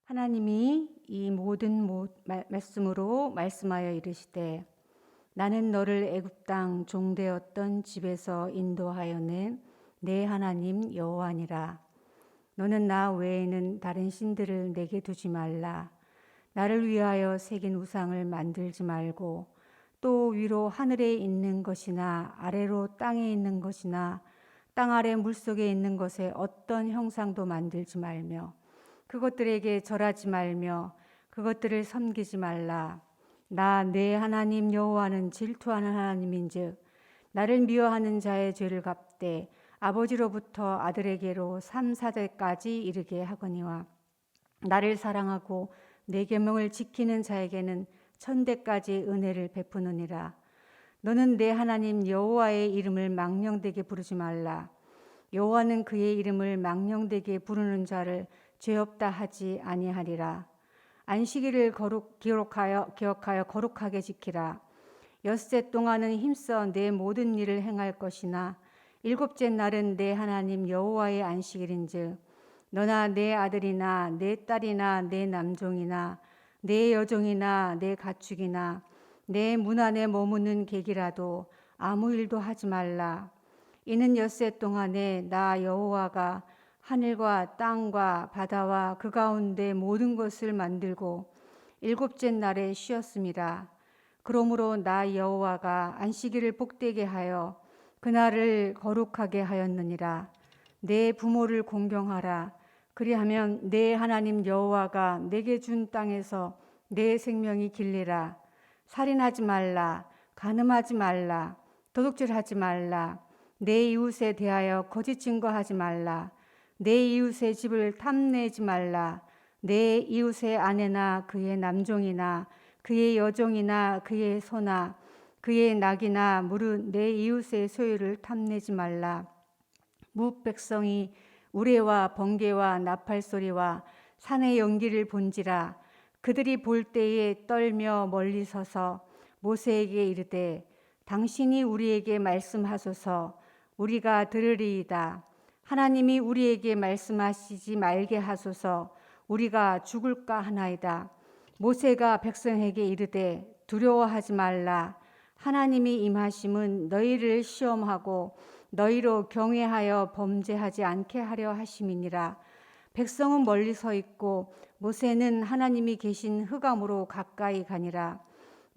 하나님이 이 모든 말씀으로 말씀하여 이르시되 나는 너를 애굽 땅 종되었던 집에서 인도하여 낸 내 하나님 여호와니라. 너는 나 외에는 다른 신들을 내게 두지 말라. 나를 위하여 새긴 우상을 만들지 말고 또 위로 하늘에 있는 것이나 아래로 땅에 있는 것이나 땅 아래 물속에 있는 것에 어떤 형상도 만들지 말며 그것들에게 절하지 말며 그것들을 섬기지 말라. 나 내 하나님 여호와는 질투하는 하나님인즉 나를 미워하는 자의 죄를 갚되 아버지로부터 아들에게로 3, 4대까지 이르게 하거니와 나를 사랑하고 내 계명을 지키는 자에게는 1000대까지 은혜를 베푸느니라. 너는 내 하나님 여호와의 이름을 망령되게 부르지 말라. 여호와는 그의 이름을 망령되게 부르는 자를 죄 없다 하지 아니하리라. 안식일을 기억하여 거룩하게 지키라. 엿새 동안은 힘써 내 모든 일을 행할 것이나 일곱째 날은 내 하나님 여호와의 안식일인즉 너나 내 아들이나 내 딸이나 내 남종이나 내 여종이나 내 가축이나 내 문 안에 머무는 객이라도 아무 일도 하지 말라. 이는 엿새 동안에 나 여호와가 하늘과 땅과 바다와 그 가운데 모든 것을 만들고 일곱째 날에 쉬었음이라. 그러므로 나 여호와가 안식일을 복되게 하여 그날을 거룩하게 하였느니라. 내 부모를 공경하라. 그리하면 내 하나님 여호와가 내게 준 땅에서 내 생명이 길리라. 살인하지 말라. 간음하지 말라. 도둑질하지 말라. 내 이웃에 대하여 거짓 증거하지 말라. 내 이웃의 집을 탐내지 말라. 내 이웃의 아내나 그의 남종이나 그의 여종이나 그의 소나 그의 낙이나 무릇 내 이웃의 소유를 탐내지 말라. 뭇 백성이 우레와 번개와 나팔 소리와 산의 연기를 본지라. 그들이 볼 때에 떨며 멀리 서서 모세에게 이르되 당신이 우리에게 말씀하소서. 우리가 들으리이다. 하나님이 우리에게 말씀하시지 말게 하소서. 우리가 죽을까 하나이다. 모세가 백성에게 이르되 두려워하지 말라. 하나님이 임하심은 너희를 시험하고 너희로 경외하여 범죄하지 않게 하려 하심이니라. 백성은 멀리 서 있고 모세는 하나님이 계신 흑암으로 가까이 가니라.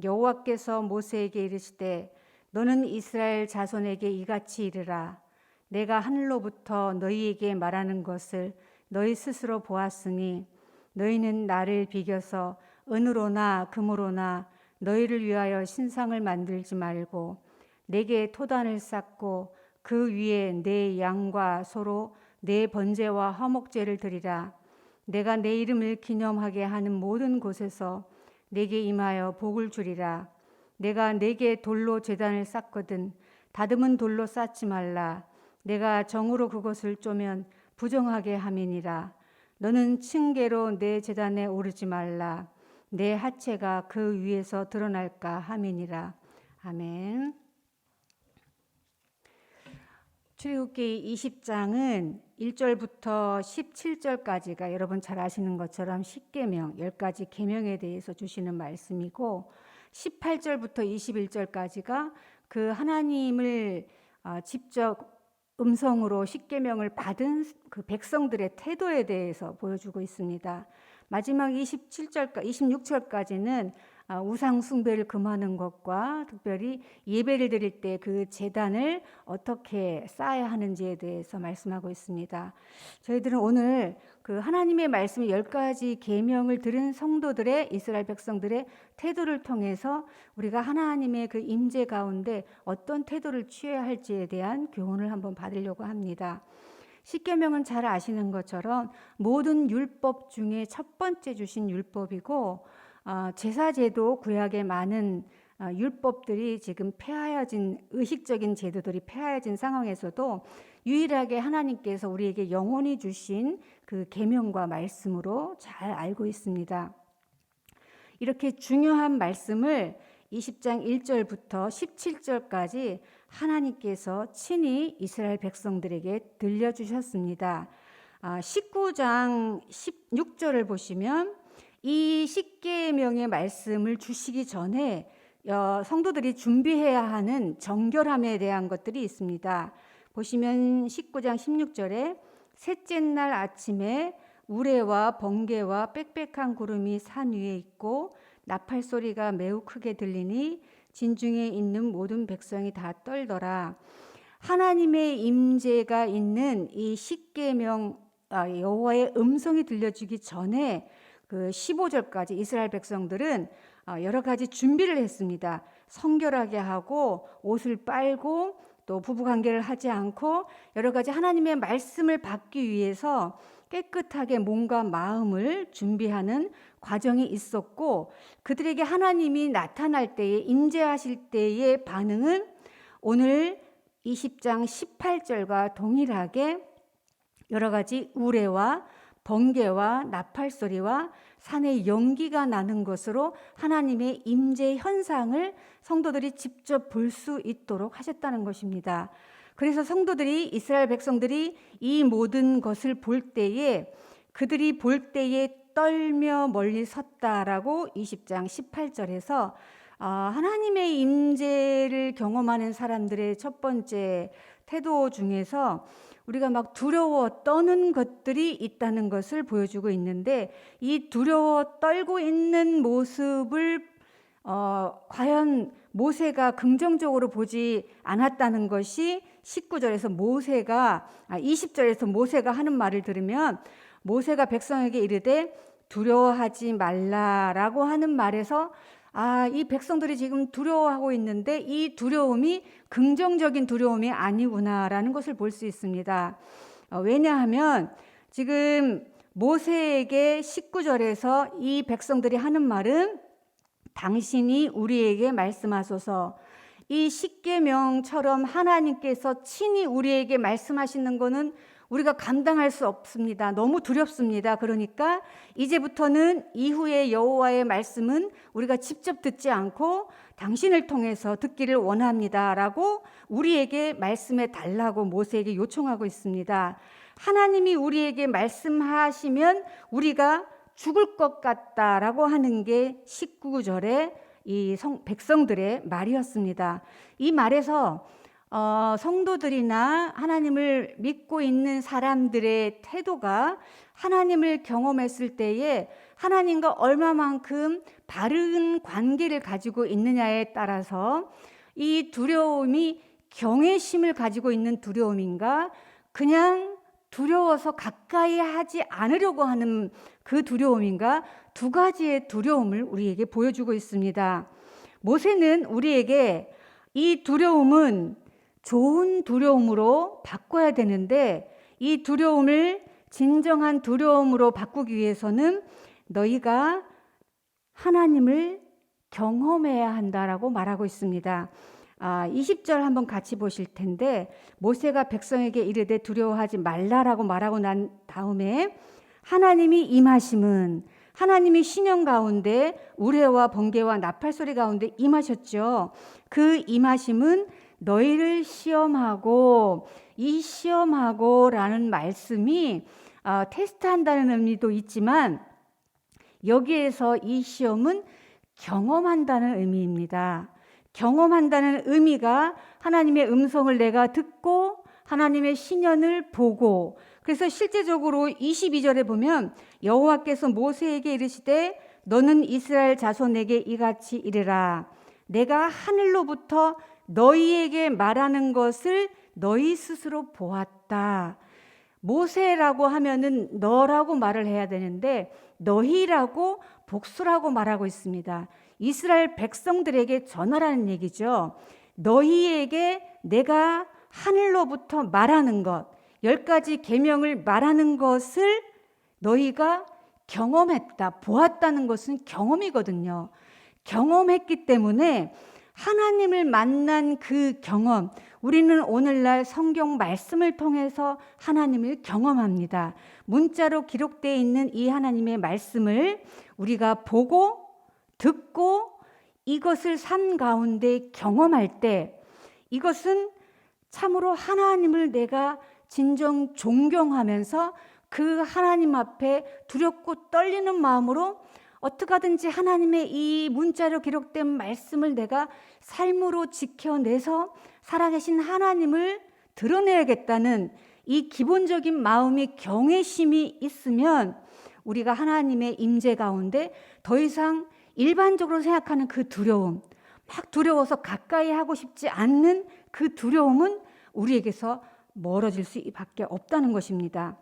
여호와께서 모세에게 이르시되 너는 이스라엘 자손에게 이같이 이르라. 내가 하늘로부터 너희에게 말하는 것을 너희 스스로 보았으니 너희는 나를 비겨서 은으로나 금으로나 너희를 위하여 신상을 만들지 말고 내게 토단을 쌓고 그 위에 내 양과 소로 내 번제와 화목제를 드리라. 내가 내 이름을 기념하게 하는 모든 곳에서 내게 임하여 복을 주리라. 내가 내게 돌로 제단을 쌓거든 다듬은 돌로 쌓지 말라. 내가 정으로 그것을 쪼면 부정하게 함이니라. 너는 층계로 내 제단에 오르지 말라. 내 하체가 그 위에서 드러날까 함이니라. 아멘. 출애굽기 20장은 1절부터 17절까지가 여러분 잘 아시는 것처럼 10계명, 10가지 계명에 대해서 주시는 말씀이고 18절부터 21절까지가 그 하나님을 직접 음성으로 10계명을 받은 그 백성들의 태도에 대해서 보여주고 있습니다. 마지막 26절까지는 우상 숭배를 금하는 것과 특별히 예배를 드릴 때 그 제단을 어떻게 쌓아야 하는지에 대해서 말씀하고 있습니다. 저희들은 오늘 그 하나님의 말씀 10가지 계명을 들은 성도들의 이스라엘 백성들의 태도를 통해서 우리가 하나님의 그 임재 가운데 어떤 태도를 취해야 할지에 대한 교훈을 한번 받으려고 합니다. 십계명은 잘 아시는 것처럼 모든 율법 중에 첫 번째 주신 율법이고 제사제도 구약의 많은 율법들이 지금 폐하여진 의식적인 제도들이 폐하여진 상황에서도 유일하게 하나님께서 우리에게 영원히 주신 그 계명과 말씀으로 잘 알고 있습니다. 이렇게 중요한 말씀을 20장 1절부터 17절까지 하나님께서 친히 이스라엘 백성들에게 들려주셨습니다. 19장 16절을 보시면 이 십계명의 말씀을 주시기 전에 성도들이 준비해야 하는 정결함에 대한 것들이 있습니다. 보시면 19장 16절에 셋째 날 아침에 우레와 번개와 빽빽한 구름이 산 위에 있고 나팔 소리가 매우 크게 들리니 진중에 있는 모든 백성이 다 떨더라. 하나님의 임재가 있는 이 십계명 여호와의 음성이 들려주기 전에 그 15절까지 이스라엘 백성들은 여러 가지 준비를 했습니다. 성결하게 하고 옷을 빨고 또 부부관계를 하지 않고 여러 가지 하나님의 말씀을 받기 위해서 깨끗하게 몸과 마음을 준비하는 과정이 있었고, 그들에게 하나님이 나타날 때에 임재하실 때의 반응은 오늘 20장 18절과 동일하게 여러 가지 우레와 번개와 나팔 소리와 산의 연기가 나는 것으로 하나님의 임재 현상을 성도들이 직접 볼 수 있도록 하셨다는 것입니다. 그래서 성도들이, 이스라엘 백성들이 이 모든 것을 볼 때에 그들이 볼 때에 떨며 멀리 섰다라고 20장 18절에서 하나님의 임재를 경험하는 사람들의 첫 번째 태도 중에서 우리가 막 두려워 떠는 것들이 있다는 것을 보여주고 있는데, 이 두려워 떨고 있는 모습을 과연 모세가 긍정적으로 보지 않았다는 것이 19절에서 모세가 20절에서 모세가 하는 말을 들으면, 모세가 백성에게 이르되 두려워하지 말라라고 하는 말에서 이 백성들이 지금 두려워하고 있는데 이 두려움이 긍정적인 두려움이 아니구나라는 것을 볼 수 있습니다. 왜냐하면 지금 모세에게 19절에서 이 백성들이 하는 말은 당신이 우리에게 말씀하소서. 이 십계명처럼 하나님께서 친히 우리에게 말씀하시는 것은 우리가 감당할 수 없습니다. 너무 두렵습니다. 그러니까 이제부터는 이후의 여호와의 말씀은 우리가 직접 듣지 않고 당신을 통해서 듣기를 원합니다라고 우리에게 말씀해 달라고 모세에게 요청하고 있습니다. 하나님이 우리에게 말씀하시면 우리가 죽을 것 같다라고 하는 게 19절의 이 백성들의 말이었습니다. 이 말에서 성도들이나 하나님을 믿고 있는 사람들의 태도가 하나님을 경험했을 때에 하나님과 얼마만큼 바른 관계를 가지고 있느냐에 따라서 이 두려움이 경외심을 가지고 있는 두려움인가, 그냥 두려워서 가까이 하지 않으려고 하는 그 두려움인가, 두 가지의 두려움을 우리에게 보여주고 있습니다. 모세는 우리에게 이 두려움은 좋은 두려움으로 바꿔야 되는데, 이 두려움을 진정한 두려움으로 바꾸기 위해서는 너희가 하나님을 경험해야 한다라고 말하고 있습니다. 20절 한번 같이 보실 텐데, 모세가 백성에게 이르되 두려워하지 말라라고 말하고 난 다음에 하나님이 임하심은, 하나님이 신령 가운데 우레와 번개와 나팔 소리 가운데 임하셨죠. 그 임하심은 너희를 시험하고, 이 시험하고라는 말씀이 테스트한다는 의미도 있지만 여기에서 이 시험은 경험한다는 의미입니다. 경험한다는 의미가 하나님의 음성을 내가 듣고 하나님의 신연을 보고, 그래서 실제적으로 22절에 보면 여호와께서 모세에게 이르시되 너는 이스라엘 자손에게 이같이 이르라. 내가 하늘로부터 너희에게 말하는 것을 너희 스스로 보았다. 모세라고 하면은 너라고 말을 해야 되는데 너희라고 복수라고 말하고 있습니다. 이스라엘 백성들에게 전하라는 얘기죠. 너희에게 내가 하늘로부터 말하는 것, 10가지 계명을 말하는 것을 너희가 경험했다, 보았다는 것은 경험이거든요. 경험했기 때문에 하나님을 만난 그 경험, 우리는 오늘날 성경 말씀을 통해서 하나님을 경험합니다. 문자로 기록되어 있는 이 하나님의 말씀을 우리가 보고 듣고 이것을 삶 가운데 경험할 때, 이것은 참으로 하나님을 내가 진정 존경하면서 그 하나님 앞에 두렵고 떨리는 마음으로 어떻게 하든지 하나님의 이 문자로 기록된 말씀을 내가 삶으로 지켜내서 살아계신 하나님을 드러내야겠다는 이 기본적인 마음이, 경외심이 있으면 우리가 하나님의 임재 가운데 더 이상 일반적으로 생각하는 그 두려움, 막 두려워서 가까이 하고 싶지 않는 그 두려움은 우리에게서 멀어질 수밖에 없다는 것입니다.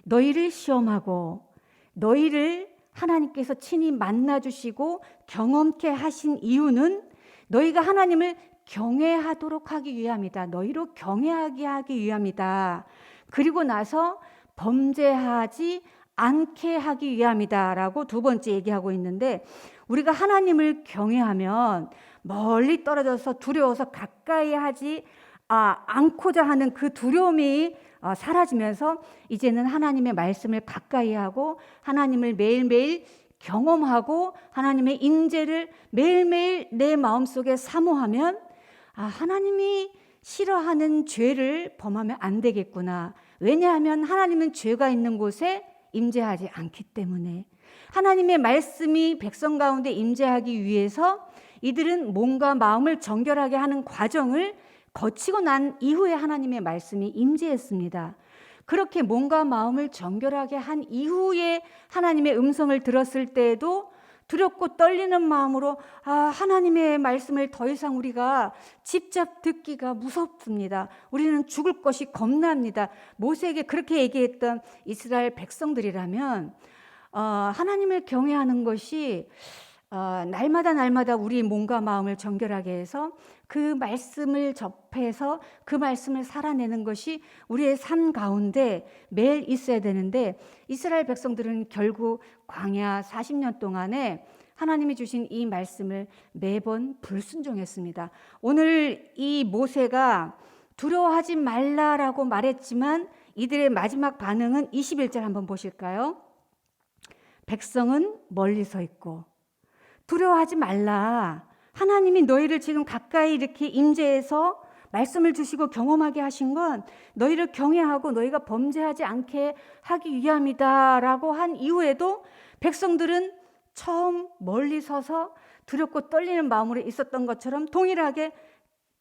너희를 시험하고 너희를 하나님께서 친히 만나주시고 경험케 하신 이유는 너희가 하나님을 경외하도록 하기 위함이다. 너희로 경외하게 하기 위함이다. 그리고 나서 범죄하지 않게 하기 위함이다 라고 두 번째 얘기하고 있는데, 우리가 하나님을 경외하면 멀리 떨어져서 두려워서 가까이 하지 않고자 하는 그 두려움이 사라지면서 이제는 하나님의 말씀을 가까이 하고 하나님을 매일매일 경험하고 하나님의 임재를 매일매일 내 마음속에 사모하면 하나님이 싫어하는 죄를 범하면 안 되겠구나. 왜냐하면 하나님은 죄가 있는 곳에 임재하지 않기 때문에. 하나님의 말씀이 백성 가운데 임재하기 위해서 이들은 몸과 마음을 정결하게 하는 과정을 거치고 난 이후에 하나님의 말씀이 임재했습니다. 그렇게 몸과 마음을 정결하게 한 이후에 하나님의 음성을 들었을 때에도 두렵고 떨리는 마음으로 하나님의 말씀을 더 이상 우리가 직접 듣기가 무섭습니다. 우리는 죽을 것이 겁납니다. 모세에게 그렇게 얘기했던 이스라엘 백성들이라면 하나님을 경외하는 것이 날마다 우리 몸과 마음을 정결하게 해서 그 말씀을 접해서 그 말씀을 살아내는 것이 우리의 삶 가운데 매일 있어야 되는데, 이스라엘 백성들은 결국 광야 40년 동안에 하나님이 주신 이 말씀을 매번 불순종했습니다. 오늘 이 모세가 두려워하지 말라라고 말했지만 이들의 마지막 반응은 21절 한번 보실까요? 백성은 멀리 서 있고 두려워하지 말라. 하나님이 너희를 지금 가까이 이렇게 임재해서 말씀을 주시고 경험하게 하신 건 너희를 경외하고 너희가 범죄하지 않게 하기 위함이다 라고 한 이후에도 백성들은 처음 멀리 서서 두렵고 떨리는 마음으로 있었던 것처럼 동일하게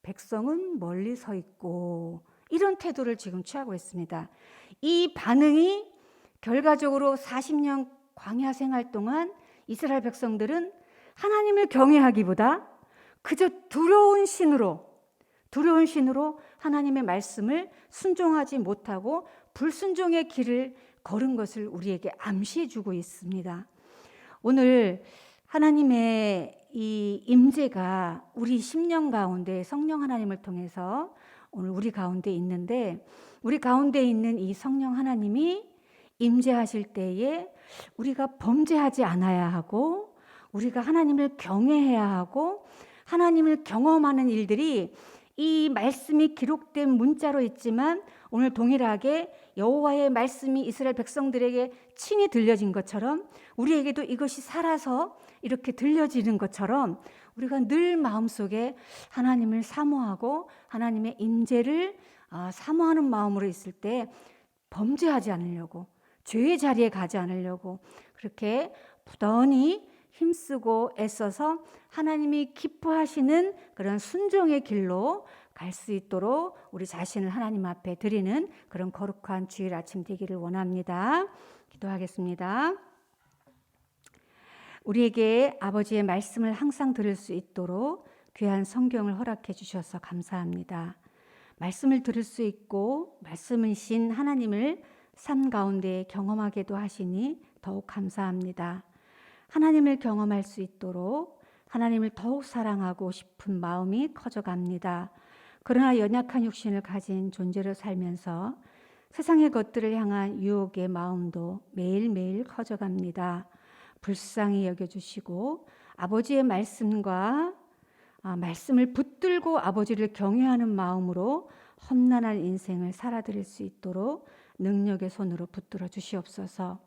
백성은 멀리 서 있고 이런 태도를 지금 취하고 있습니다. 이 반응이 결과적으로 40년 광야 생활 동안 이스라엘 백성들은 하나님을 경외하기보다 그저 두려운 신으로 하나님의 말씀을 순종하지 못하고 불순종의 길을 걸은 것을 우리에게 암시해 주고 있습니다. 오늘 하나님의 이 임재가 우리 심령 가운데 성령 하나님을 통해서 오늘 우리 가운데 있는데, 우리 가운데 있는 이 성령 하나님이 임재하실 때에 우리가 범죄하지 않아야 하고 우리가 하나님을 경외해야 하고 하나님을 경험하는 일들이 이 말씀이 기록된 문자로 있지만 오늘 동일하게 여호와의 말씀이 이스라엘 백성들에게 친히 들려진 것처럼 우리에게도 이것이 살아서 이렇게 들려지는 것처럼 우리가 늘 마음속에 하나님을 사모하고 하나님의 임재를 사모하는 마음으로 있을 때 범죄하지 않으려고, 죄의 자리에 가지 않으려고 그렇게 부단히 힘쓰고 애써서 하나님이 기뻐하시는 그런 순종의 길로 갈 수 있도록 우리 자신을 하나님 앞에 드리는 그런 거룩한 주일 아침 되기를 원합니다. 기도하겠습니다. 우리에게 아버지의 말씀을 항상 들을 수 있도록 귀한 성경을 허락해 주셔서 감사합니다. 말씀을 들을 수 있고 말씀이신 하나님을 삶 가운데 경험하게도 하시니 더욱 감사합니다. 하나님을 경험할 수 있도록 하나님을 더욱 사랑하고 싶은 마음이 커져갑니다. 그러나 연약한 육신을 가진 존재로 살면서 세상의 것들을 향한 유혹의 마음도 매일매일 커져갑니다. 불쌍히 여겨주시고 아버지의 말씀과 말씀을 붙들고 아버지를 경외하는 마음으로 험난한 인생을 살아드릴 수 있도록 능력의 손으로 붙들어 주시옵소서.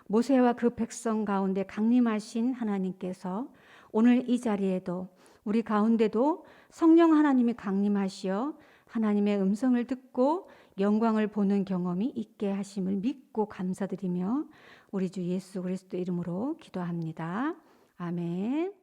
모세와 그 백성 가운데 강림하신 하나님께서 오늘 이 자리에도 우리 가운데도 성령 하나님이 강림하시어 하나님의 음성을 듣고 영광을 보는 경험이 있게 하심을 믿고 감사드리며 우리 주 예수 그리스도 이름으로 기도합니다. 아멘.